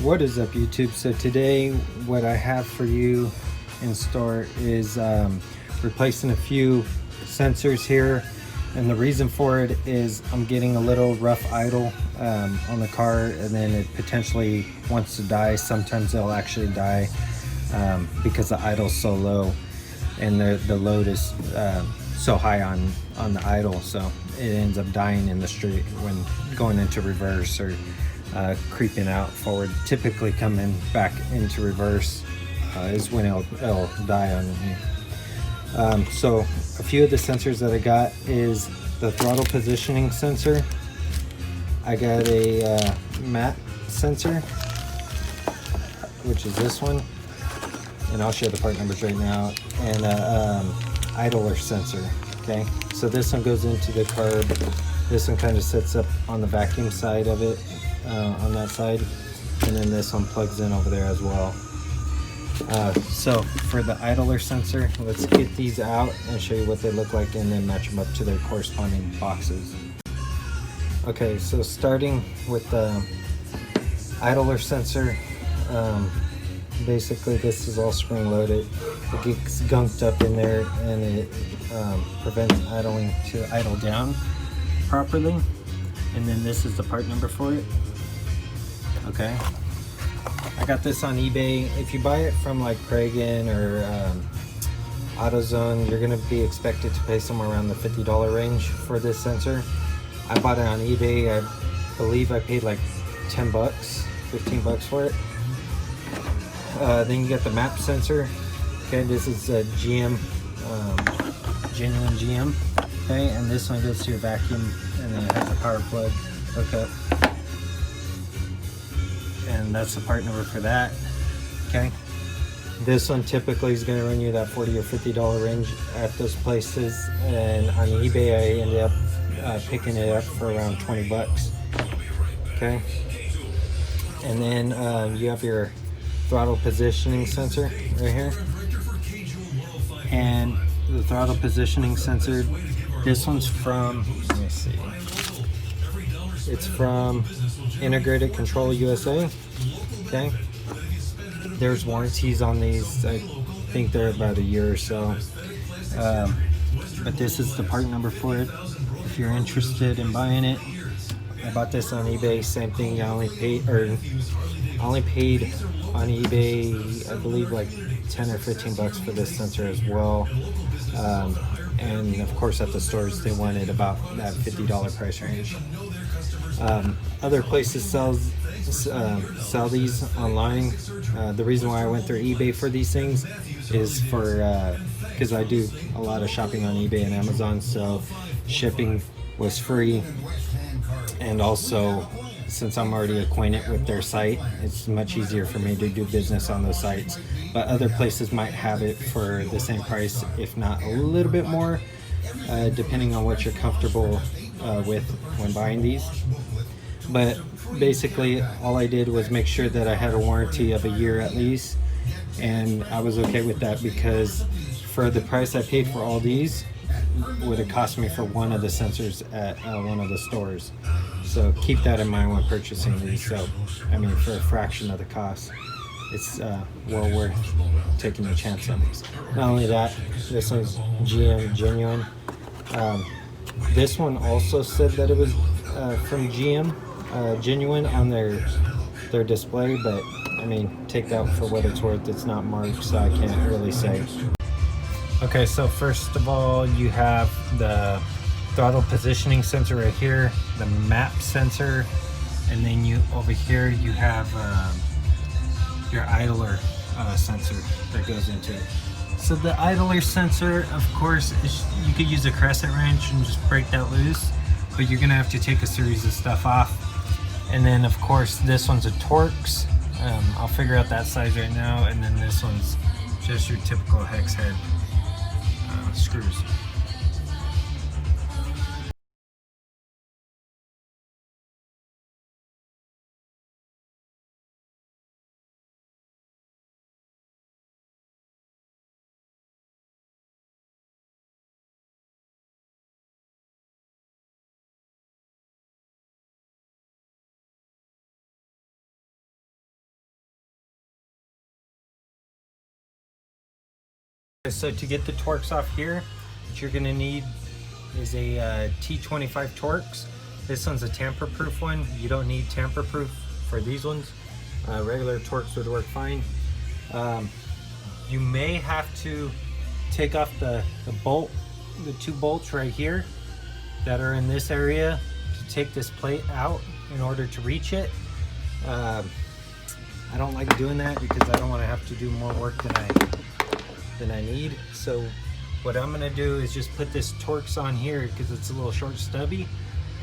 What is up, YouTube? So today what I have for you in store is replacing a few sensors here, and the reason for it is I'm getting a little rough idle on the car, and then it potentially wants to die. Sometimes they'll actually die because the idle's so low and the load is so high on the idle, so it ends up dying in the street when going into reverse or creeping out forward. Typically coming back into reverse is when it'll die on you. So a few of the sensors that I got is the throttle positioning sensor. I got a map sensor, which is this one, and I'll share the part numbers right now, and idler sensor. Okay, so this one goes into the carb. This one kind of sits up on the vacuum side of it, on that side, and then this one plugs in over there as well. So for the idler sensor, let's get these out and show you what they look like and then match them up to their corresponding boxes. Okay, so starting with the idler sensor, basically this is all spring loaded. It gets gunked up in there and it prevents idling to idle down properly. And then this is the part number for it. Okay, I got this on eBay. If you buy it from like Kragen or AutoZone, you're gonna be expected to pay somewhere around the $50 range for this sensor. I bought it on eBay. I believe I paid like 10 bucks, 15 bucks for it. Then you got the map sensor. Okay, this is a GM, genuine GM. Okay, and this one goes to your vacuum, and then it has a power plug hookup. And that's the part number for that. Okay, this one typically is going to run you that $40 or $50 range at those places, and on eBay I ended up picking it up for around 20 bucks. Okay, and then you have your throttle positioning sensor right here, and the throttle positioning sensor, this one's from, let me see, it's from Integrated Control USA. Okay, there's warranties on these. I think they're about a year or so, but this is the part number for it if you're interested in buying it. I bought this on eBay, same thing. I only paid on eBay, I believe, like 10 or 15 bucks for this sensor as well. And of course at the stores they wanted about that $50 price range. Other places sell these online. The reason why I went through eBay for these things is for because I do a lot of shopping on eBay and Amazon, so shipping was free, and also since I'm already acquainted with their site, it's much easier for me to do business on those sites. But other places might have it for the same price, if not a little bit more, depending on what you're comfortable with when buying these. But basically all I did was make sure that I had a warranty of a year at least, and I was okay with that because for the price I paid for all these would have cost me for one of the sensors at one of the stores. So keep that in mind when purchasing these. So I mean, for a fraction of the cost, it's well worth taking a chance on these. Not only that, this one's GM genuine. This one also said that it was from GM genuine on their display, but I mean, take that for what it's worth. It's not marked, so I can't really say. Okay, so first of all, you have the throttle positioning sensor right here, the map sensor, and then you over here you have your idler sensor that goes into it. So the idler sensor, of course, you could use a crescent wrench and just break that loose, but you're gonna have to take a series of stuff off. And then of course this one's a Torx. I'll figure out that size right now, and then this one's just your typical hex head screws. So to get the Torx off here, what you're gonna need is a T25 Torx. This one's a tamper-proof one. You don't need tamper-proof for these ones. Regular Torx would work fine. You may have to take off the bolt, the 2 bolts right here that are in this area to take this plate out in order to reach it. I don't like doing that because I don't want to have to do more work than I need. So what I'm going to do is just put this Torx on here because it's a little short stubby,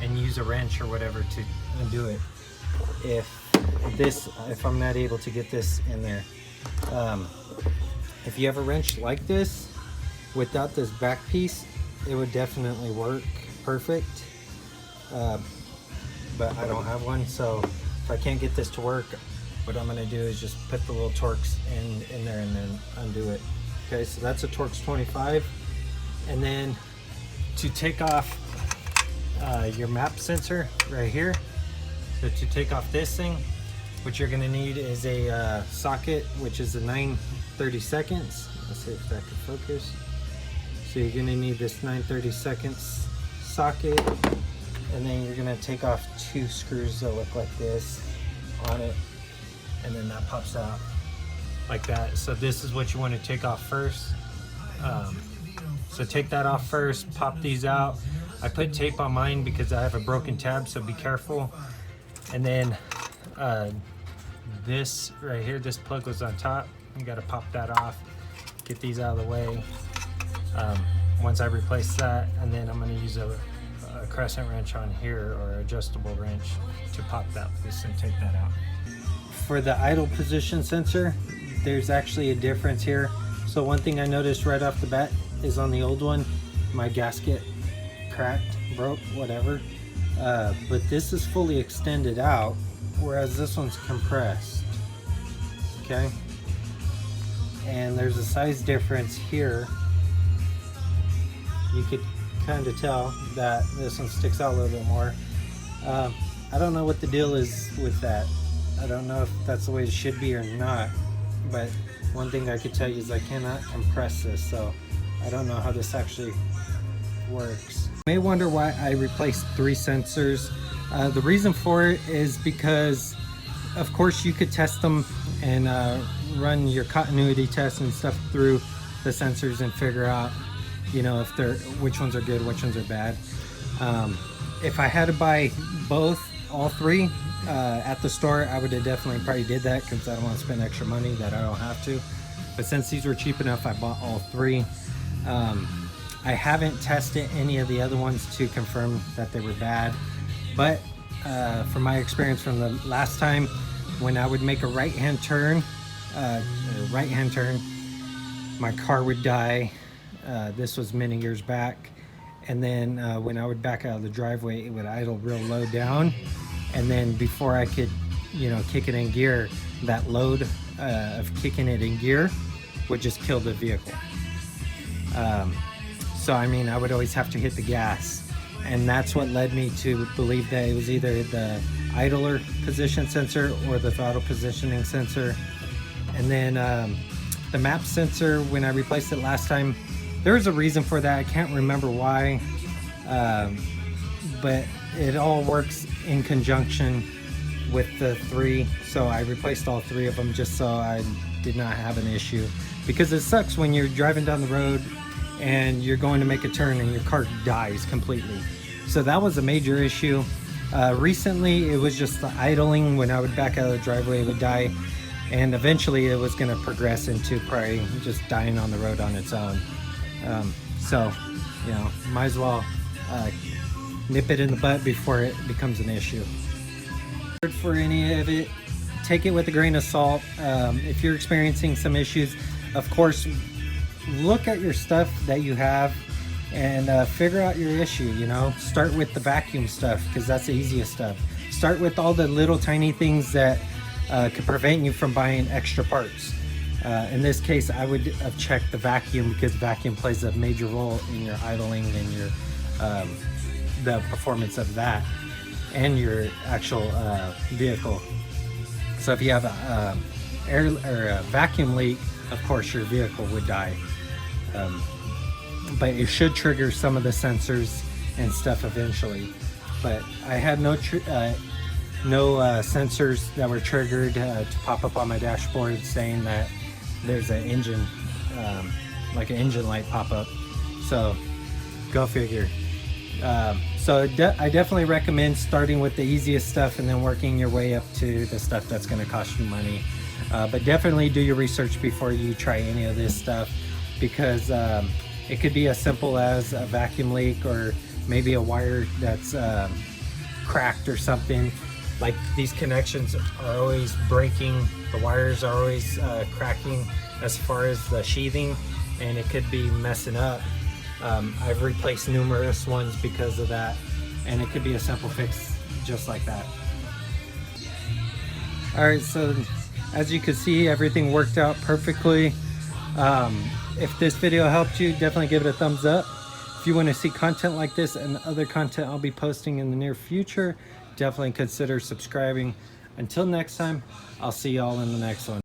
and use a wrench or whatever to undo it if I'm not able to get this in there. If you have a wrench like this without this back piece, it would definitely work perfect, but I don't have one, so if I can't get this to work, what I'm going to do is just put the little Torx in there and then undo it. Okay, so that's a Torx 25. And then to take off your map sensor right here, so to take off this thing, what you're going to need is a socket, which is a 9/32. Let's see if that can focus. So you're going to need this 9/32 socket, and then you're going to take off 2 screws that look like this on it, and then that pops out like that. So this is what you want to take off first. So take that off first, pop these out. I put tape on mine because I have a broken tab, so be careful. And then this right here, this plug goes on top. You got to pop that off, get these out of the way. Once I replace that, and then I'm going to use a crescent wrench on here, or adjustable wrench, to pop that piece and take that out. For the idle position sensor, there's actually a difference here. So one thing I noticed right off the bat is on the old one, my gasket cracked, broke, whatever. But this is fully extended out, whereas this one's compressed. Okay? And there's a size difference here. You could kind of tell that this one sticks out a little bit more. I don't know what the deal is with that. I don't know if that's the way it should be or not, but one thing I could tell you is I cannot compress this, so I don't know how this actually works. You may wonder why I replaced 3 sensors. The reason for it is because, of course, you could test them and run your continuity tests and stuff through the sensors and figure out, you know, if which ones are good, which ones are bad. If I had to buy all 3 at the store, I would have definitely probably did that, because I don't want to spend extra money that I don't have to. But since these were cheap enough, I bought all 3. I haven't tested any of the other ones to confirm that they were bad, but from my experience from the last time, when I would make a right-hand turn, my car would die. This was many years back. And then when I would back out of the driveway, it would idle real low down. And then before I could, you know, kick it in gear, that load of kicking it in gear would just kill the vehicle. So I mean, I would always have to hit the gas. And that's what led me to believe that it was either the idler position sensor or the throttle positioning sensor. And then the map sensor, when I replaced it last time, there was a reason for that. I can't remember why, but it all works in conjunction with the 3. So I replaced all 3 of them just so I did not have an issue, because it sucks when you're driving down the road and you're going to make a turn and your car dies completely. So that was a major issue. Recently it was just the idling. When I would back out of the driveway, it would die, and eventually it was going to progress into probably just dying on the road on its own. So, you know, might as well nip it in the butt before it becomes an issue. For any of it, take it with a grain of salt. If you're experiencing some issues, of course, look at your stuff that you have and figure out your issue. You know, start with the vacuum stuff, because that's the easiest stuff. Start with all the little tiny things that could prevent you from buying extra parts. In this case, I would have checked the vacuum, because vacuum plays a major role in your idling and your the performance of that and your actual vehicle. So if you have a vacuum leak, of course your vehicle would die. but it should trigger some of the sensors and stuff eventually. But I had no sensors that were triggered to pop up on my dashboard saying that there's an engine, like an engine light pop up. So go figure. So I definitely recommend starting with the easiest stuff and then working your way up to the stuff that's going to cost you money. But definitely do your research before you try any of this stuff, because it could be as simple as a vacuum leak, or maybe a wire that's cracked or something. Like these connections are always breaking, the wires are always cracking as far as the sheathing, and it could be messing up. I've replaced numerous ones because of that, and it could be a simple fix just like that. Alright, so as you can see, everything worked out perfectly. If this video helped you, definitely give it a thumbs up. If you want to see content like this and other content I'll be posting in the near future, definitely consider subscribing. Until next time, I'll see y'all in the next one.